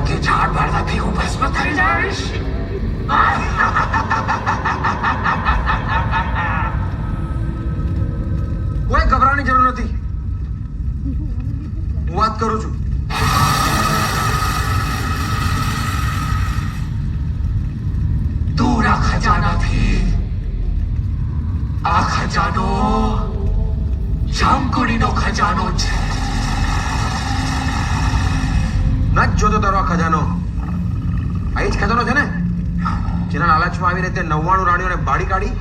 કે ઝાડ બાળવાથી હું ભસ્મ થઈ જઈશ. કોઈ ગભરાવાની જરૂર નથી. હું વાત કરું છું. દૂર આ ખજાનાથી આ ખજાનો જામકુડીનો ખજાનો છે. ન જ જોતો તારો આ ખજાનો. આ જ ખજાનો છે ને જેના લાલચમાં આવીને તે 99 રાણીઓને બાળી કાઢી